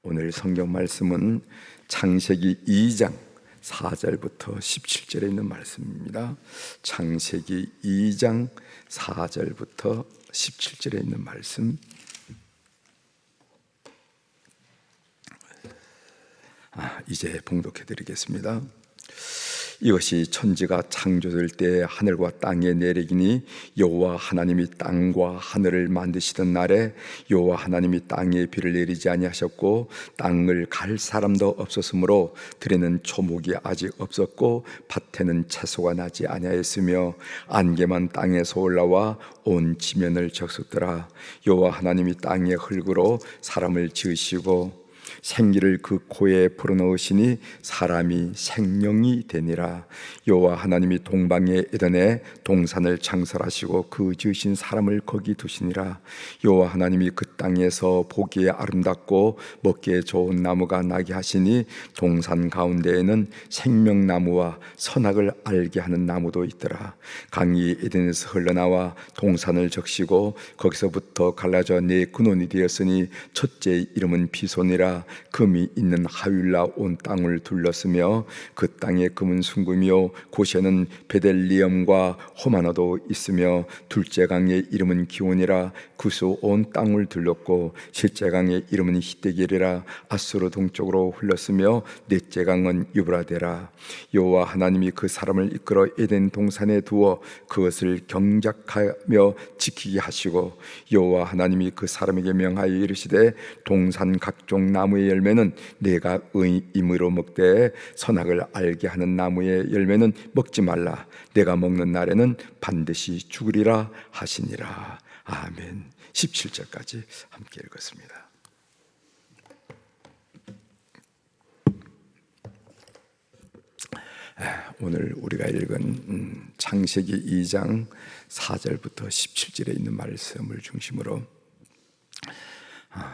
오늘 성경 말씀은 창세기 2장 4절부터 17절에 있는 말씀입니다. 창세기 2장 4절부터 17절에 있는 말씀. 이제 봉독해 드리겠습니다. 이것이 천지가 창조될 때 하늘과 땅에 내리기니 여호와 하나님이 땅과 하늘을 만드시던 날에 여호와 하나님이 땅에 비를 내리지 아니하셨고 땅을 갈 사람도 없었으므로 들에는 초목이 아직 없었고 밭에는 채소가 나지 아니하였으며 안개만 땅에서 올라와 온 지면을 적셨더라. 여호와 하나님이 땅의 흙으로 사람을 지으시고 생기를 그 코에 불어넣으시니 사람이 생명이 되니라. 여호와 하나님이 동방의 에덴에 동산을 창설하시고 그 지으신 사람을 거기 두시니라. 여호와 하나님이 그 땅에서 보기에 아름답고 먹기에 좋은 나무가 나게 하시니 동산 가운데에는 생명나무와 선악을 알게 하는 나무도 있더라. 강이 에덴에서 흘러나와 동산을 적시고 거기서부터 갈라져 네 근원이 되었으니 첫째 이름은 비손이라. 금이 있는 하윌라 온 땅을 둘렀으며 그 땅에 금은 순금이요 고시에는 베델리엄과 호마노도 있으며 둘째 강의 이름은 기온이라. 구수 온 땅을 둘렀고 셋째 강의 이름은 히데겔이라. 아수르 동쪽으로 흘렀으며 넷째 강은 유브라데라. 여호와 하나님이 그 사람을 이끌어 에덴 동산에 두어 그것을 경작하며 지키게 하시고 여호와 하나님이 그 사람에게 명하여 이르시되 동산 각종 나무의 열매는 내가 의임으로 먹되 선악을 알게 하는 나무의 열매는 먹지 말라. 내가 먹는 날에는 반드시 죽으리라 하시니라. 아멘. 17절까지 함께 읽었습니다. 오늘 우리가 읽은 창세기 2장 4절부터 17절에 있는 말씀을 중심으로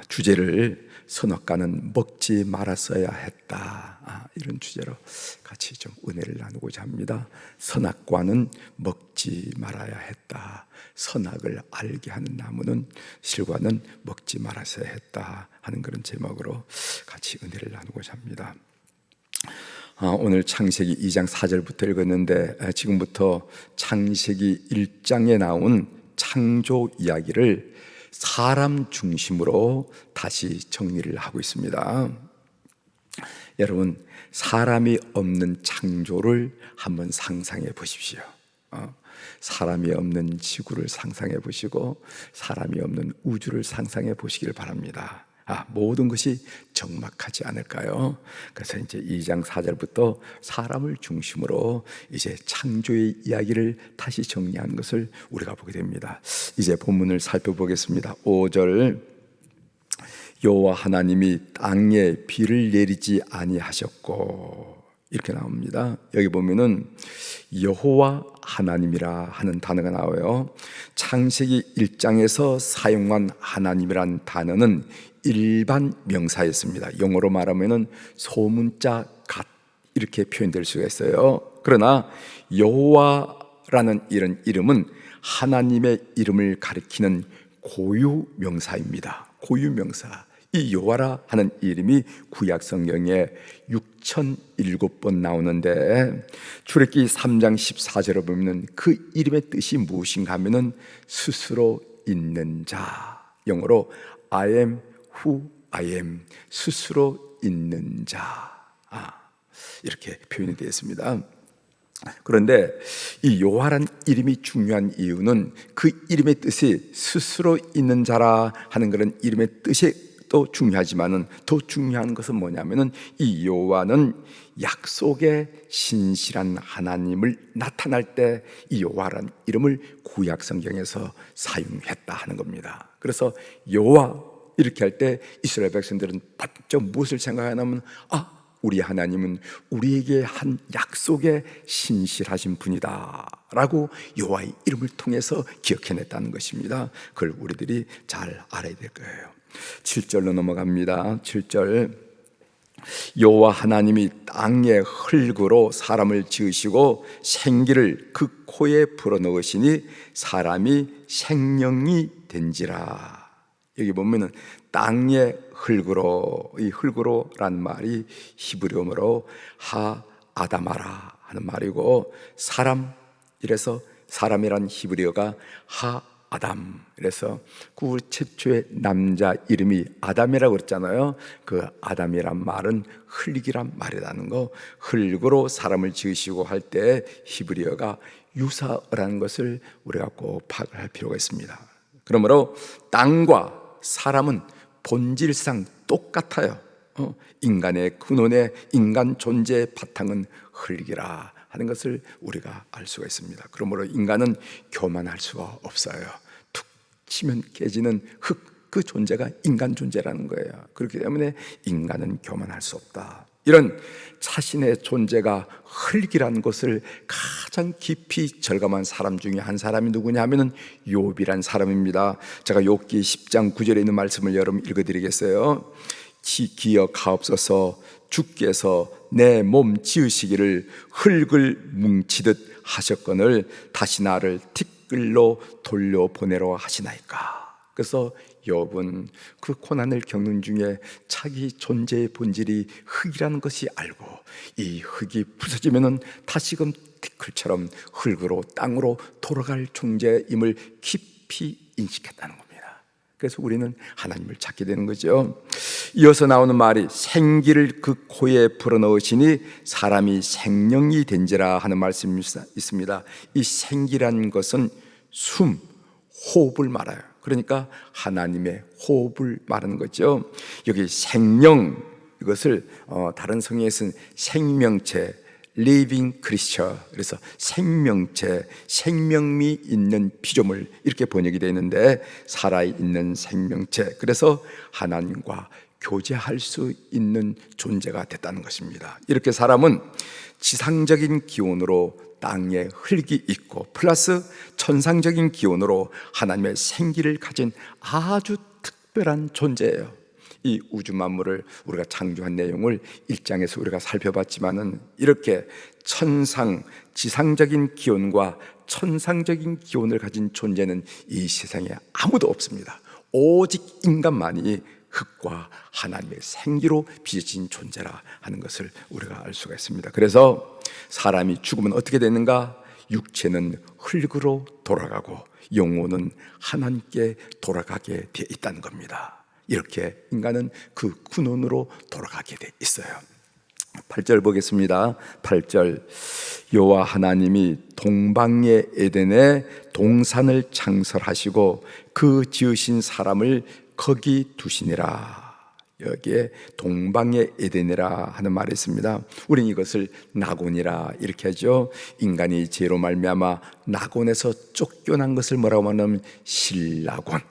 주제를 선악과는 먹지 말았어야 했다, 이런 주제로 같이 좀 은혜를 나누고자 합니다. 선악과는 먹지 말아야 했다. 선악을 알게 하는 나무는 실과는 먹지 말았어야 했다 하는 그런 제목으로 같이 은혜를 나누고자 합니다. 오늘 창세기 2장 4절부터 읽었는데 지금부터 창세기 1장에 나온 창조 이야기를 사람 중심으로 다시 정리를 하고 있습니다. 여러분, 사람이 없는 창조를 한번 상상해 보십시오. 사람이 없는 지구를 상상해 보시고 사람이 없는 우주를 상상해 보시길 바랍니다. 모든 것이 적막하지 않을까요? 그래서 이제 2장 4절부터 사람을 중심으로 이제 창조의 이야기를 다시 정리하는 것을 우리가 보게 됩니다. 이제 본문을 살펴보겠습니다. 5절, 여호와 하나님이 땅에 비를 내리지 아니하셨고, 이렇게 나옵니다. 여기 보면은 여호와 하나님이라 하는 단어가 나와요. 창세기 1장에서 사용한 하나님이란 단어는 일반 명사였습니다. 영어로 말하면은 소문자 갓, 이렇게 표현될 수가 있어요. 그러나 여호와라는 이런 이름은 하나님의 이름을 가리키는 고유 명사입니다. 고유 명사. 이 여호와라 하는 이름이 구약 성경에 6,007번 나오는데 출애굽기 3장 14절에 보면 그 이름의 뜻이 무엇인가 하면은 스스로 있는 자, 영어로 I am who I am, 스스로 있는 자, 이렇게 표현이 되어 있습니다. 그런데 이 여호와란 이름이 중요한 이유는 그 이름의 뜻이 스스로 있는 자라 하는 그런 이름의 뜻이 또 중요하지만은 더 중요한 것은 뭐냐면은 이 여호와는 약속의 신실한 하나님을 나타날 때 이 여호와란 이름을 구약 성경에서 사용했다 하는 겁니다. 그래서 여호와 이렇게 할 때 이스라엘 백성들은 바짝 무엇을 생각하냐면 우리 하나님은 우리에게 한 약속에 신실하신 분이다 라고 여호와의 이름을 통해서 기억해냈다는 것입니다. 그걸 우리들이 잘 알아야 될 거예요. 7절로 넘어갑니다. 7절, 여호와 하나님이 땅의 흙으로 사람을 지으시고 생기를 그 코에 불어넣으시니 사람이 생명이 된지라. 여기 보면은 땅의 흙으로, 이 흙으로란 말이 히브리어로 하아다마라 하는 말이고, 사람, 이래서 사람이란 히브리어가 하아담, 그래서 그 최초의 남자 이름이 아담이라고 그랬잖아요. 그 아담이란 말은 흙이란 말이라는 거, 흙으로 사람을 지으시고 할 때 히브리어가 유사어라는 것을 우리가 꼭 파악을 할 필요가 있습니다. 그러므로 땅과 사람은 본질상 똑같아요. 인간의 근원의 인간 존재의 바탕은 흙이라 하는 것을 우리가 알 수가 있습니다. 그러므로 인간은 교만할 수가 없어요. 툭 치면 깨지는 흙, 그 존재가 인간 존재라는 거예요. 그렇기 때문에 인간은 교만할 수 없다. 이런 자신의 존재가 흙이라는 것을 가장 깊이 절감한 사람 중에 한 사람이 누구냐 하면은 욥이란 사람입니다. 제가 욥기 10장 9절에 있는 말씀을 여러분 읽어드리겠어요. 기억하옵소서, 주께서 내 몸 지으시기를 흙을 뭉치듯 하셨거늘 다시 나를 티끌로 돌려보내러 하시나이까. 그래서 욥은 그 고난을 겪는 중에 자기 존재의 본질이 흙이라는 것이 알고, 이 흙이 부서지면은 다시금 티끌처럼 흙으로 땅으로 돌아갈 존재임을 깊이 인식했다는 겁니다. 그래서 우리는 하나님을 찾게 되는 거죠. 이어서 나오는 말이 생기를 그 코에 불어넣으시니 사람이 생명이 된지라 하는 말씀이 있습니다. 이 생기라는 것은 숨, 호흡을 말해요. 그러니까 하나님의 호흡을 말하는 거죠. 여기 생명, 이것을 다른 성경에서는 생명체, living creature, 그래서 생명체, 생명미 있는 피조물, 이렇게 번역이 되어 있는데 살아있는 생명체, 그래서 하나님과 교제할 수 있는 존재가 됐다는 것입니다. 이렇게 사람은 지상적인 기온으로 땅에 흙이 있고 플러스 천상적인 기온으로 하나님의 생기를 가진 아주 특별한 존재예요. 이 우주 만물을 우리가 창조한 내용을 1장에서 우리가 살펴봤지만은 이렇게 지상적인 기온과 천상적인 기온을 가진 존재는 이 세상에 아무도 없습니다. 오직 인간만이 흙과 하나님의 생기로 빚어진 존재라 하는 것을 우리가 알 수가 있습니다. 그래서 사람이 죽으면 어떻게 되는가? 육체는 흙으로 돌아가고 영혼은 하나님께 돌아가게 되어 있다는 겁니다. 이렇게 인간은 그 근원으로 돌아가게 되어 있어요. 8절 보겠습니다. 8절, 여호와 하나님이 동방의 에덴에 동산을 창설하시고 그 지으신 사람을 거기 두시니라. 여기에 동방의 에덴이라 하는 말이 있습니다. 우리는 이것을 낙원이라 이렇게 하죠. 인간이 죄로 말미암아 낙원에서 쫓겨난 것을 뭐라고 하냐면 신낙원.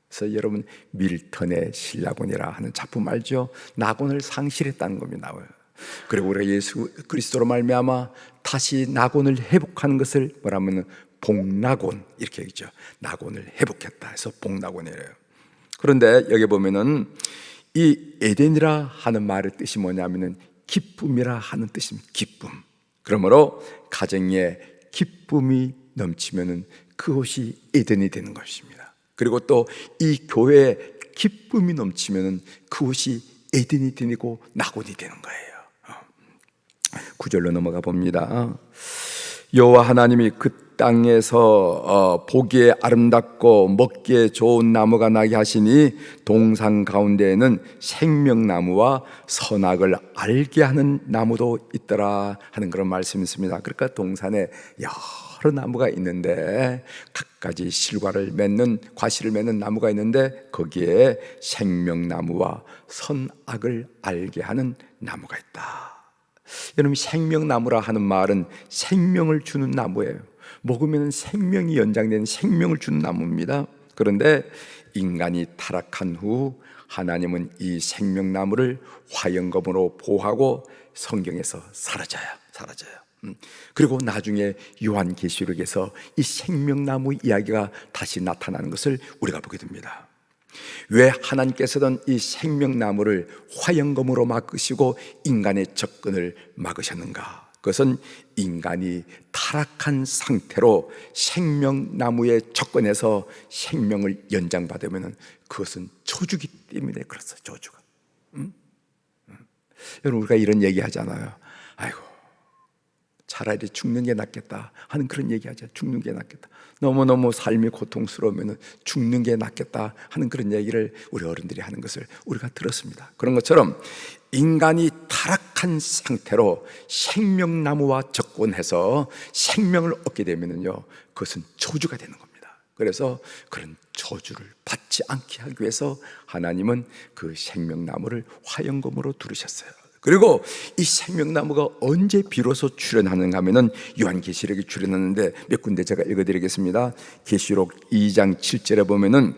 그래서 여러분 밀턴의 신낙원이라 하는 작품 알죠? 낙원을 상실했다는 겁니다. 그리고 우리가 예수 그리스도로 말미암아 다시 낙원을 회복하는 것을 뭐라면 복낙원 이렇게 얘기죠. 낙원을 회복했다 해서 복낙원이래요. 그런데 여기 보면은 이 에덴이라 하는 말의 뜻이 뭐냐면은 기쁨이라 하는 뜻입니다. 기쁨. 그러므로 가정에 기쁨이 넘치면은 그것이 에덴이 되는 것입니다. 그리고 또 이 교회에 기쁨이 넘치면은 그것이 에덴이 되고 낙원이 되는 거예요. 9절로 넘어가 봅니다. 여호와 하나님이 그 땅에서 보기에 아름답고 먹기에 좋은 나무가 나게 하시니 동산 가운데에는 생명나무와 선악을 알게 하는 나무도 있더라 하는 그런 말씀이 있습니다. 그러니까 동산에 여러 나무가 있는데 갖가지 실과를 맺는 과실을 맺는 나무가 있는데 거기에 생명나무와 선악을 알게 하는 나무가 있다. 여러분, 생명나무라 하는 말은 생명을 주는 나무예요. 먹으면 생명이 연장되는 생명을 주는 나무입니다. 그런데 인간이 타락한 후 하나님은 이 생명나무를 화영검으로 보호하고 성경에서 사라져요. 그리고 나중에 요한계시록에서 이 생명나무 이야기가 다시 나타나는 것을 우리가 보게 됩니다. 왜 하나님께서는 이 생명나무를 화영검으로 막으시고 인간의 접근을 막으셨는가? 그것은 인간이 타락한 상태로 생명나무에 접근해서 생명을 연장받으면 그것은 저주기 때문에 그렇습니다. 저주가. 여러분, 우리가 이런 얘기 하잖아요. 아이고, 차라리 죽는 게 낫겠다 하는 그런 얘기 하죠. 죽는 게 낫겠다. 너무너무 삶이 고통스러우면 죽는 게 낫겠다 하는 그런 얘기를 우리 어른들이 하는 것을 우리가 들었습니다. 그런 것처럼 인간이 타락한 상태로 생명나무와 접근해서 생명을 얻게 되면요, 그것은 저주가 되는 겁니다. 그래서 그런 저주를 받지 않게 하기 위해서 하나님은 그 생명나무를 화영검으로 두르셨어요. 그리고 이 생명나무가 언제 비로소 출현하는가 하면은 요한계시록에 출현하는데 몇 군데 제가 읽어드리겠습니다. 계시록 2장 7절에 보면은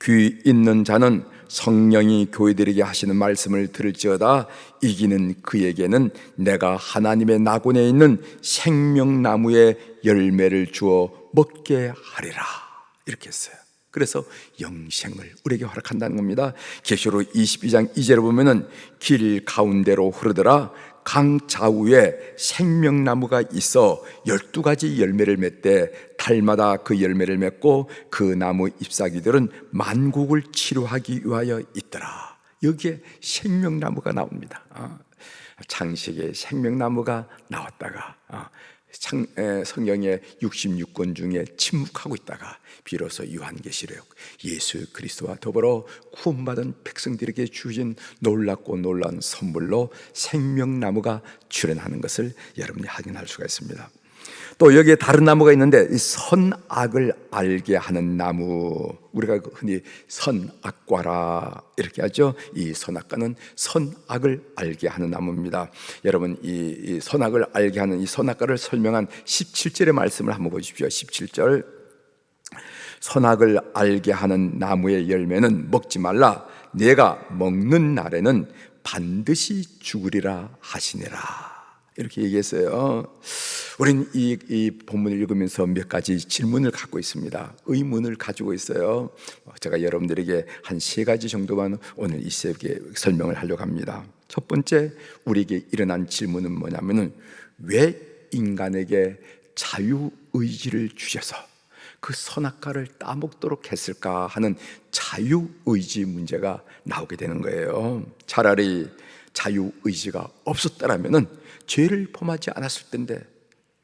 귀 있는 자는 성령이 교회들에게 하시는 말씀을 들을지어다. 이기는 그에게는 내가 하나님의 낙원에 있는 생명나무의 열매를 주어 먹게 하리라, 이렇게 했어요. 그래서 영생을 우리에게 허락한다는 겁니다. 계시록 22장 2절에 보면은 길 가운데로 흐르더라. 강 좌우에 생명나무가 있어 12가지 열매를 맺되 달마다 그 열매를 맺고 그 나무 잎사귀들은 만국을 치료하기 위하여 있더라. 여기에 생명나무가 나옵니다. 창세기에 생명나무가 나왔다가 성경의 66권 중에 침묵하고 있다가 비로소 요한계시록 예수 그리스도와 더불어 구원받은 백성들에게 주신 놀랍고 놀라운 선물로 생명나무가 출현하는 것을 여러분이 확인할 수가 있습니다. 또 여기에 다른 나무가 있는데 이 선악을 알게 하는 나무, 우리가 흔히 선악과라 이렇게 하죠. 이 선악과는 선악을 알게 하는 나무입니다. 여러분, 이 선악을 알게 하는 이 선악과를 설명한 17절의 말씀을 한번 보십시오. 17절, 선악을 알게 하는 나무의 열매는 먹지 말라. 내가 먹는 날에는 반드시 죽으리라 하시니라, 이렇게 얘기했어요. 우리는 이 본문을 읽으면서 몇 가지 질문을 갖고 있습니다. 의문을 가지고 있어요. 제가 여러분들에게 한 3가지 정도만 오늘 이 새벽에 설명을 하려고 합니다. 첫 번째, 우리에게 일어난 질문은 뭐냐면은 왜 인간에게 자유의지를 주셔서 그 선악과를 따먹도록 했을까 하는 자유의지 문제가 나오게 되는 거예요. 차라리 자유의지가 없었더라면은 죄를 범하지 않았을 텐데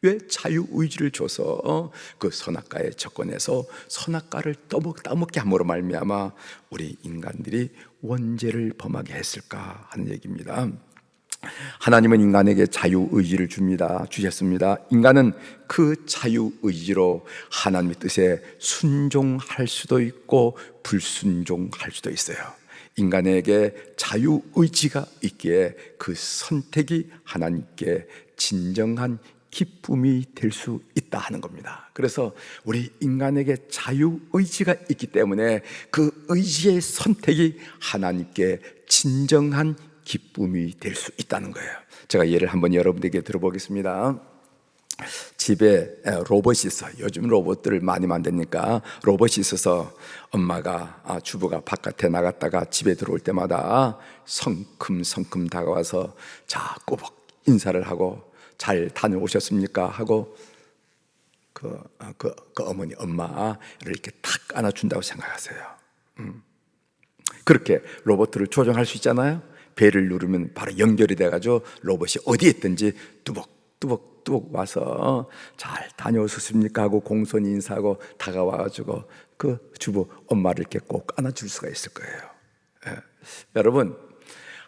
왜 자유의지를 줘서 그 선악과에 접근해서 선악과를 따먹게 함으로 말미암아 우리 인간들이 원죄를 범하게 했을까 하는 얘기입니다. 하나님은 인간에게 자유의지를 주셨습니다. 인간은 그 자유의지로 하나님의 뜻에 순종할 수도 있고 불순종할 수도 있어요. 인간에게 자유의지가 있기에 그 선택이 하나님께 진정한 기쁨이 될 수 있다 하는 겁니다. 그래서 우리 인간에게 자유의지가 있기 때문에 그 의지의 선택이 하나님께 진정한 기쁨이 될 수 있다는 거예요. 제가 예를 한번 여러분들에게 들어보겠습니다. 집에 로봇이 있어. 요즘 로봇들을 많이 만드니까 로봇이 있어서 엄마가, 주부가 바깥에 나갔다가 집에 들어올 때마다 성큼성큼 다가와서 자, 꼬박 인사를 하고 잘 다녀오셨습니까? 하고 그 어머니, 엄마를 이렇게 탁 안아준다고 생각하세요. 그렇게 로봇을 조정할 수 있잖아요. 배를 누르면 바로 연결이 돼가지고 로봇이 어디에 있든지 뚜벅뚜벅 와서 잘 다녀오셨습니까? 하고 공손히 인사하고 다가와가지고 그 주부 엄마를 이렇게 꼭 안아줄 수가 있을 거예요. 여러분,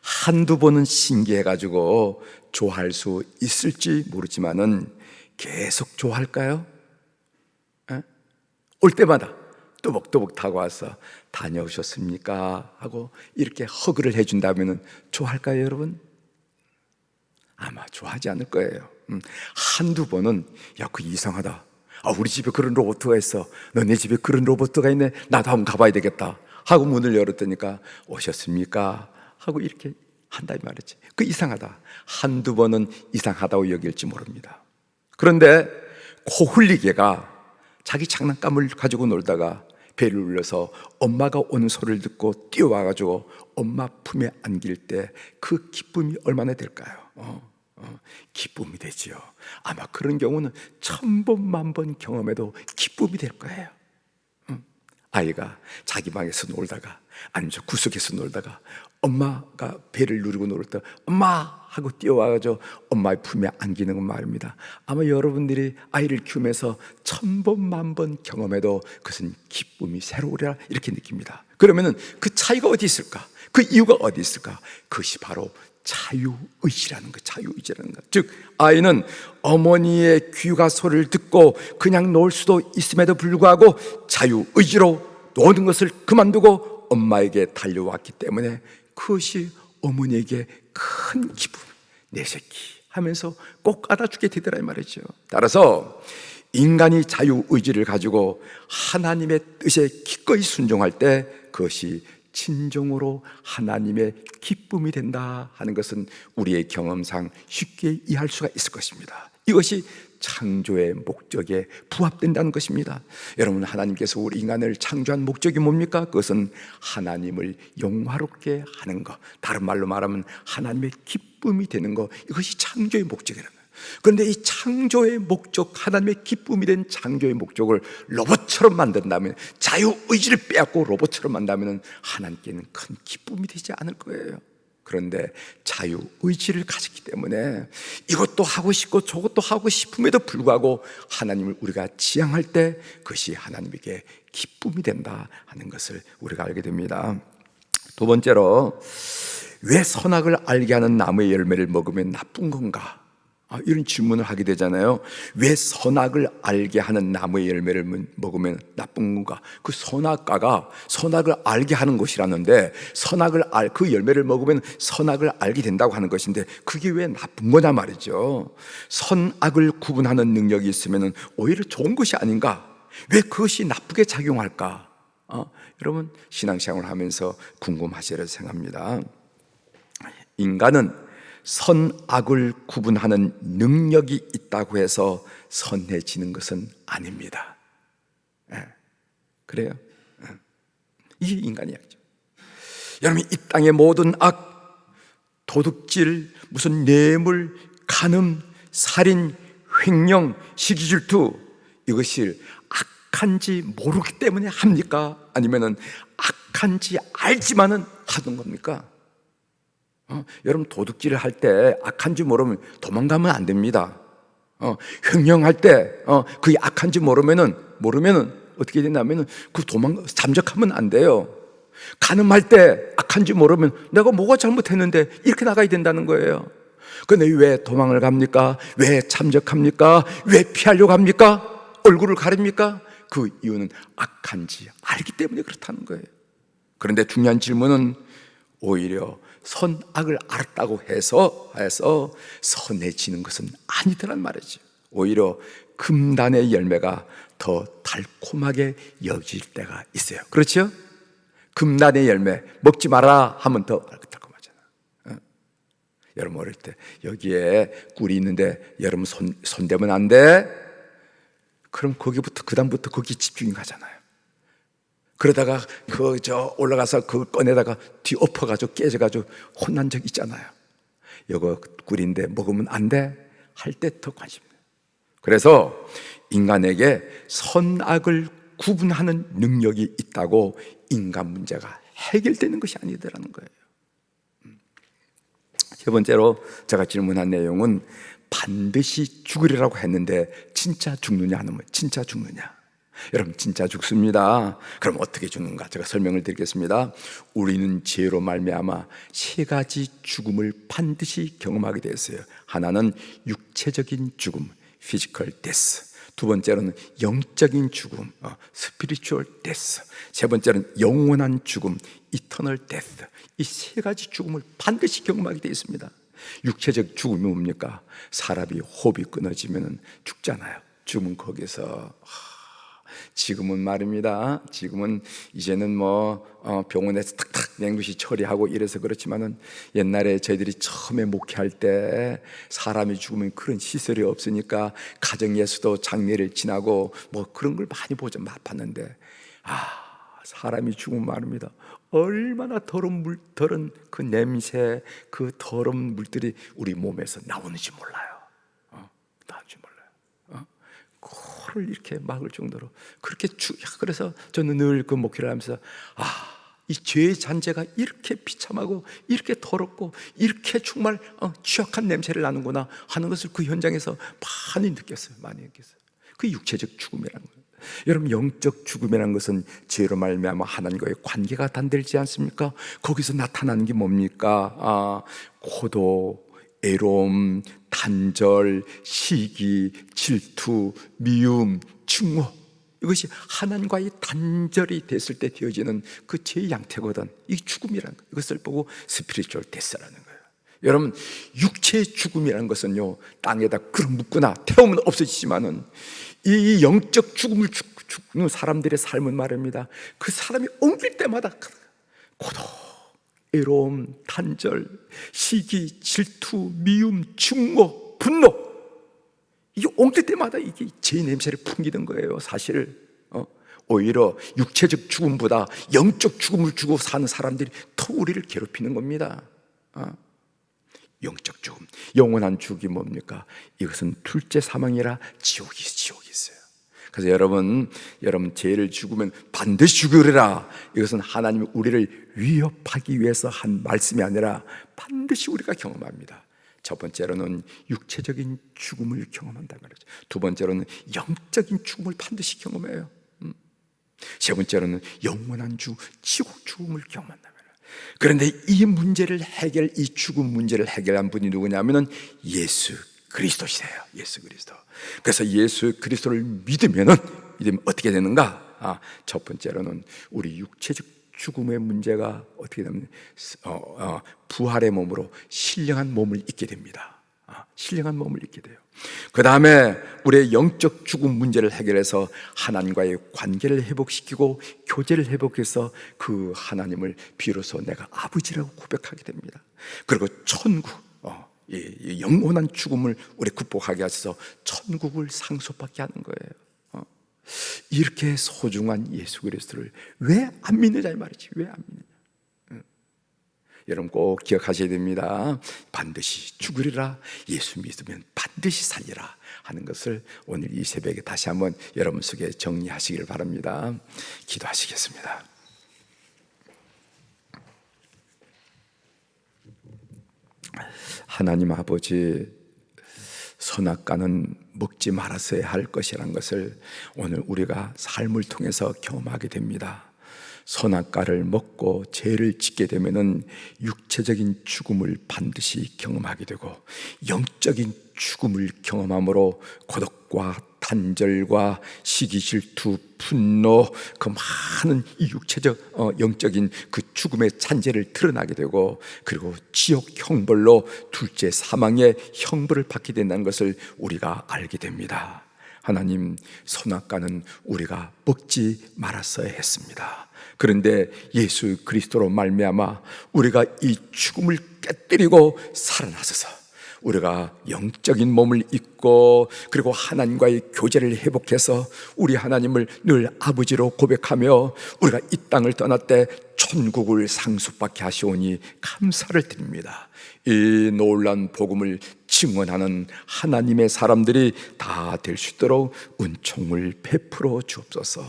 한두 번은 신기해가지고 좋아할 수 있을지 모르지만은 계속 좋아할까요? 올 때마다 뚜벅뚜벅 타고 와서 다녀오셨습니까? 하고 이렇게 허그를 해준다면 좋아할까요, 여러분? 아마 좋아하지 않을 거예요. 한두 번은 야, 그 이상하다. 우리 집에 그런 로봇가 있어. 너네 집에 그런 로봇가 있네. 나도 한번 가봐야 되겠다. 하고 문을 열었더니까 오셨습니까? 하고 이렇게 한다 이 말이지. 그 이상하다. 한두 번은 이상하다고 여길지 모릅니다. 그런데 코흘리개가 자기 장난감을 가지고 놀다가 배를 울려서 엄마가 오는 소리를 듣고 뛰어와가지고 엄마 품에 안길 때 그 기쁨이 얼마나 될까요? 기쁨이 되지요. 아마 그런 경우는 1000번 만번 경험해도 기쁨이 될 거예요. 아이가 자기 방에서 놀다가 아니면 저 구석에서 놀다가 엄마가 배를 누르고 놀 때 엄마 하고 뛰어와가지고 엄마의 품에 안기는 건 말입니다. 아마 여러분들이 아이를 키우면서 1000번 만번 경험해도 그것은 기쁨이 새로우리라 이렇게 느낍니다. 그러면은 그 차이가 어디 있을까? 그 이유가 어디 있을까? 그것이 바로 자유의지라는 것, 자유의지라는 것. 즉 아이는 어머니의 귀가 소리를 듣고 그냥 놀 수도 있음에도 불구하고 자유의지로 모든 것을 그만두고 엄마에게 달려왔기 때문에 그것이 어머니에게 큰 기쁨, 내 새끼 하면서 꼭 알아주게 되더라 이 말이죠. 따라서 인간이 자유의지를 가지고 하나님의 뜻에 기꺼이 순종할 때 그것이 진정으로 하나님의 기쁨이 된다 하는 것은 우리의 경험상 쉽게 이해할 수가 있을 것입니다. 이것이 창조의 목적에 부합된다는 것입니다. 여러분, 하나님께서 우리 인간을 창조한 목적이 뭡니까? 그것은 하나님을 영화롭게 하는 것, 다른 말로 말하면 하나님의 기쁨이 되는 것, 이것이 창조의 목적이라는 거예요. 그런데 이 창조의 목적, 하나님의 기쁨이 된 창조의 목적을 로봇처럼 만든다면, 자유의지를 빼앗고 로봇처럼 만든다면 하나님께는 큰 기쁨이 되지 않을 거예요. 그런데 자유의지를 가졌기 때문에 이것도 하고 싶고 저것도 하고 싶음에도 불구하고 하나님을 우리가 지향할 때 그것이 하나님에게 기쁨이 된다 하는 것을 우리가 알게 됩니다. 두 번째로, 왜 선악을 알게 하는 나무의 열매를 먹으면 나쁜 건가? 이런 질문을 하게 되잖아요. 왜 선악을 알게 하는 나무의 열매를 먹으면 나쁜 건가? 그 선악과가 선악을 알게 하는 것이라는데, 그 열매를 먹으면 선악을 알게 된다고 하는 것인데 그게 왜 나쁜 거냐 말이죠. 선악을 구분하는 능력이 있으면 오히려 좋은 것이 아닌가? 왜 그것이 나쁘게 작용할까? 여러분, 신앙생활을 하면서 궁금하시리라 생각합니다. 인간은 선악을 구분하는 능력이 있다고 해서 선해지는 것은 아닙니다. 그래요? 이게 인간의 이야기죠. 여러분, 이 땅의 모든 악, 도둑질, 무슨 뇌물, 간음, 살인, 횡령, 시기질투, 이것이 악한지 모르기 때문에 합니까? 아니면은 악한지 알지만은 하는 겁니까? 여러분, 도둑질을 할 때 악한지 모르면 도망가면 안 됩니다. 횡령할 때 그게 악한지 모르면은 어떻게 되냐면은 잠적하면 안 돼요. 간음할 때 악한지 모르면 내가 뭐가 잘못했는데 이렇게 나가야 된다는 거예요. 그런데 왜 도망을 갑니까? 왜 잠적합니까? 왜 피하려고 합니까? 얼굴을 가립니까? 그 이유는 악한지 알기 때문에 그렇다는 거예요. 그런데 중요한 질문은 오히려 선악을 알았다고 해서 선해지는 것은 아니더란 말이죠. 오히려 금단의 열매가 더 달콤하게 여길 때가 있어요. 그렇죠? 금단의 열매 먹지 마라 하면 더 달콤하잖아. 여러분, 어릴 때 여기에 꿀이 있는데 여러분 손대면 안 돼? 그럼 거기부터 그다음부터 거기 집중이 가잖아요. 그러다가 올라가서 그 꺼내다가 뒤엎어가지고 깨져가지고 혼난 적 있잖아요. 이거 꿀인데 먹으면 안 돼? 할 때 더 관심. 그래서 인간에게 선악을 구분하는 능력이 있다고 인간 문제가 해결되는 것이 아니더라는 거예요. 세 번째로 제가 질문한 내용은 반드시 죽으리라고 했는데 진짜 죽느냐 하는 거예요. 진짜 죽느냐? 여러분, 진짜 죽습니다. 그럼 어떻게 죽는가? 제가 설명을 드리겠습니다. 우리는 죄로 말미암아 세 가지 죽음을 반드시 경험하게 되었어요. 하나는 육체적인 죽음, physical death. 두 번째로는 영적인 죽음, spiritual death. 세 번째는 영원한 죽음, eternal death. 이 세 가지 죽음을 반드시 경험하게 되어 있습니다. 육체적 죽음이 뭡니까? 사람이 호흡이 끊어지면 죽잖아요. 죽으면 거기서 지금은 말입니다. 지금은 이제는 병원에서 탁탁 냉두시 처리하고 이래서 그렇지만은 옛날에 저희들이 처음에 목회할 때 사람이 죽으면 그런 시설이 없으니까 가정예수도 장례를 지나고 그런 걸 많이 봤는데 사람이 죽으면 말입니다, 얼마나 더러운 그 냄새, 그 더러운 물들이 우리 몸에서 나오는지 몰라요. 나오는지 몰라요. 코를 이렇게 막을 정도로 그렇게 그래서 저는 늘 그 목회를 하면서 이 죄의 잔재가 이렇게 비참하고 이렇게 더럽고 이렇게 정말 취약한 냄새를 나는구나 하는 것을 그 현장에서 많이 느꼈어요. 그 육체적 죽음이라는 거예요. 여러분, 영적 죽음이라는 것은 죄로 말미암아 하나님과의 관계가 단절되지 않습니까? 거기서 나타나는 게 뭡니까? 고독, 애로움, 단절, 시기, 질투, 미움, 증오, 이것이 하나님과의 단절이 됐을 때 되어지는 그 죄의 양태거든. 이 죽음이라는 거, 이것을 보고 스피리추얼 데스라는 거예요. 여러분, 육체의 죽음이라는 것은요, 땅에다 그럼 묻거나 태우면 없어지지만은 이 영적 죽음을 죽는 사람들의 삶은 말입니다, 그 사람이 옮길 때마다 고독, 애로움, 단절, 시기, 질투, 미움, 증오, 분노, 이게 옮길 때마다 이게 죄의 냄새를 풍기는 거예요. 사실 오히려 육체적 죽음보다 영적 죽음을 주고 사는 사람들이 더 우리를 괴롭히는 겁니다. 영적 죽음, 영원한 죽음이 뭡니까? 이것은 둘째 사망이라 지옥이 있어요. 그래서 여러분 죄를 죽으면 반드시 죽으리라, 이것은 하나님이 우리를 위협하기 위해서 한 말씀이 아니라 반드시 우리가 경험합니다. 첫 번째로는 육체적인 죽음을 경험한다 말이죠. 두 번째로는 영적인 죽음을 반드시 경험해요. 세 번째로는 영원한 지옥 죽음을 경험한다 말이에요. 그런데 이 죽음 문제를 해결한 분이 누구냐면은 예수 그리스도시래요. 예수 그리스도. 그래서 예수 그리스도를 믿으면 어떻게 되는가? 첫 번째로는 우리 육체적 죽음의 문제가 어떻게 되면 부활의 몸으로 신령한 몸을 잊게 됩니다. 신령한 몸을 잊게 돼요. 그 다음에 우리의 영적 죽음 문제를 해결해서 하나님과의 관계를 회복시키고 교제를 회복해서 그 하나님을 비로소 내가 아버지라고 고백하게 됩니다. 그리고 천국, 이 영원한 죽음을 우리 극복하게 하셔서 천국을 상속받게 하는 거예요. 이렇게 소중한 예수 그리스도를 왜 안 믿느냐 이 말이지. 왜 안 믿느냐. 여러분 꼭 기억하셔야 됩니다. 반드시 죽으리라, 예수 믿으면 반드시 살리라 하는 것을 오늘 이 새벽에 다시 한번 여러분 속에 정리하시길 바랍니다. 기도하시겠습니다. 하나님 아버지, 선악과는 먹지 말았어야 할 것이라는 것을 오늘 우리가 삶을 통해서 경험하게 됩니다. 선악과를 먹고 죄를 짓게 되면은 육체적인 죽음을 반드시 경험하게 되고 영적인 죽음을 경험함으로 고독과 단절과 시기, 질투, 분노, 그 많은 이 육체적 영적인 그 죽음의 잔재를 드러나게 되고, 그리고 지옥 형벌로 둘째 사망의 형벌을 받게 된다는 것을 우리가 알게 됩니다. 하나님, 선악과는 우리가 먹지 말았어야 했습니다. 그런데 예수 그리스도로 말미암아 우리가 이 죽음을 깨뜨리고 살아나셔서 우리가 영적인 몸을 잊고 그리고 하나님과의 교제를 회복해서 우리 하나님을 늘 아버지로 고백하며 우리가 이 땅을 떠날 때 천국을 상속받게 하시오니 감사를 드립니다. 이 놀라운 복음을 증언하는 하나님의 사람들이 다 될 수 있도록 은총을 베풀어 주옵소서.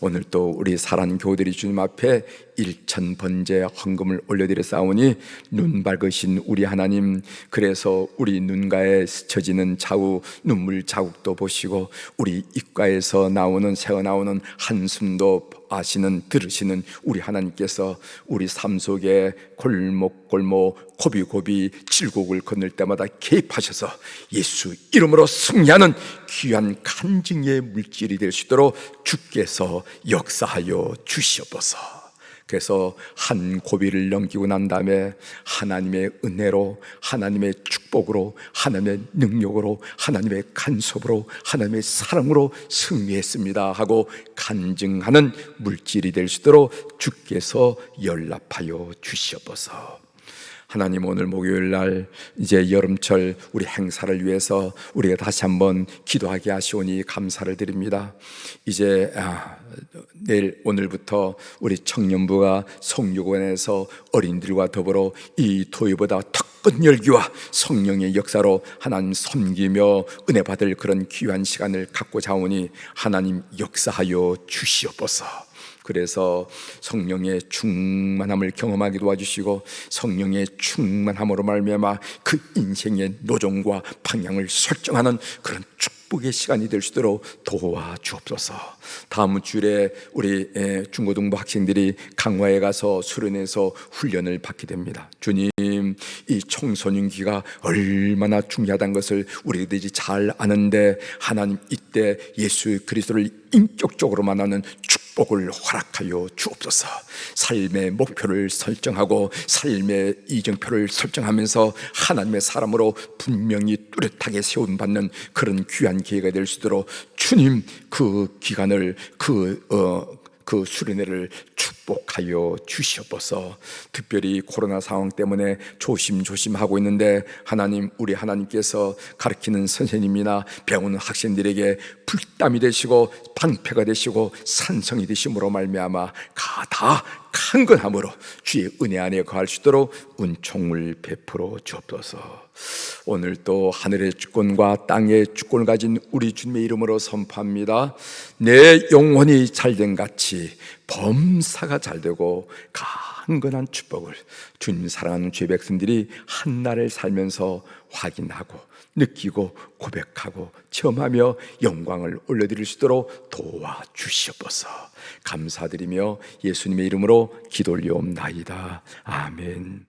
오늘 또 우리 사랑하는 교우들이 주님 앞에 1천 번째 헌금을 올려드렸사오니 눈 밝으신 우리 하나님, 그래서 우리 눈가에 스쳐지는 좌우 눈물 자국도 보시고 우리 입가에서 새어나오는 한숨도 아시는, 들으시는 우리 하나님께서 우리 삶 속에 골목골목 고비고비 질곡을 건널 때마다 개입하셔서 예수 이름으로 승리하는 귀한 간증의 물질이 될 수 있도록 주께서 역사하여 주시옵소서. 그래서 한 고비를 넘기고 난 다음에 하나님의 은혜로, 하나님의 축복으로, 하나님의 능력으로, 하나님의 간섭으로, 하나님의 사랑으로 승리했습니다 하고 간증하는 물질이 될 수 있도록 주께서 연락하여 주시옵소서. 하나님, 오늘 목요일 날 이제 여름철 우리 행사를 위해서 우리가 다시 한번 기도하게 하시오니 감사를 드립니다. 이제 내일 오늘부터 우리 청년부가 성육원에서 어린이들과 더불어 이 토요보다 더 큰 열기와 성령의 역사로 하나님 섬기며 은혜 받을 그런 귀한 시간을 갖고자 하오니 하나님 역사하여 주시옵소서. 그래서 성령의 충만함을 경험하게 도와주시고 성령의 충만함으로 말미암아 그 인생의 노정과 방향을 설정하는 그런 축복의 시간이 될 수 있도록 도와주옵소서. 다음 주일에 우리 중고등부 학생들이 강화에 가서 수련회에서 훈련을 받게 됩니다. 주님, 이 청소년기가 얼마나 중요하다는 것을 우리들이 잘 아는데 하나님, 이때 예수 그리스도를 인격적으로 만나는 축복을 허락하여 주옵소서. 삶의 목표를 설정하고 삶의 이정표를 설정하면서 하나님의 사람으로 분명히 뚜렷하게 세움받는 그런 귀한 기회가 될 수 있도록 주님, 그 기간을 그 수련회를 축복하여 주시옵소서. 특별히 코로나 상황 때문에 조심하고 있는데 하나님, 우리 하나님께서 가르치는 선생님이나 배우는 학생들에게 불담이 되시고 방패가 되시고 산성이 되심으로 말미암아 다 강건함으로 주의 은혜 안에 거할 수 있도록 은총을 베풀어 주옵소서. 오늘 또 하늘의 주권과 땅의 주권을 가진 우리 주님의 이름으로 선포합니다. 내 영혼이 잘된 같이 범사가 잘되고 강건한 축복을 주님 사랑하는 죄 백성들이 한날을 살면서 확인하고 느끼고 고백하고 체험하며 영광을 올려드릴 수 있도록 도와주시옵소서. 감사드리며 예수님의 이름으로 기도 올리옵나이다. 아멘.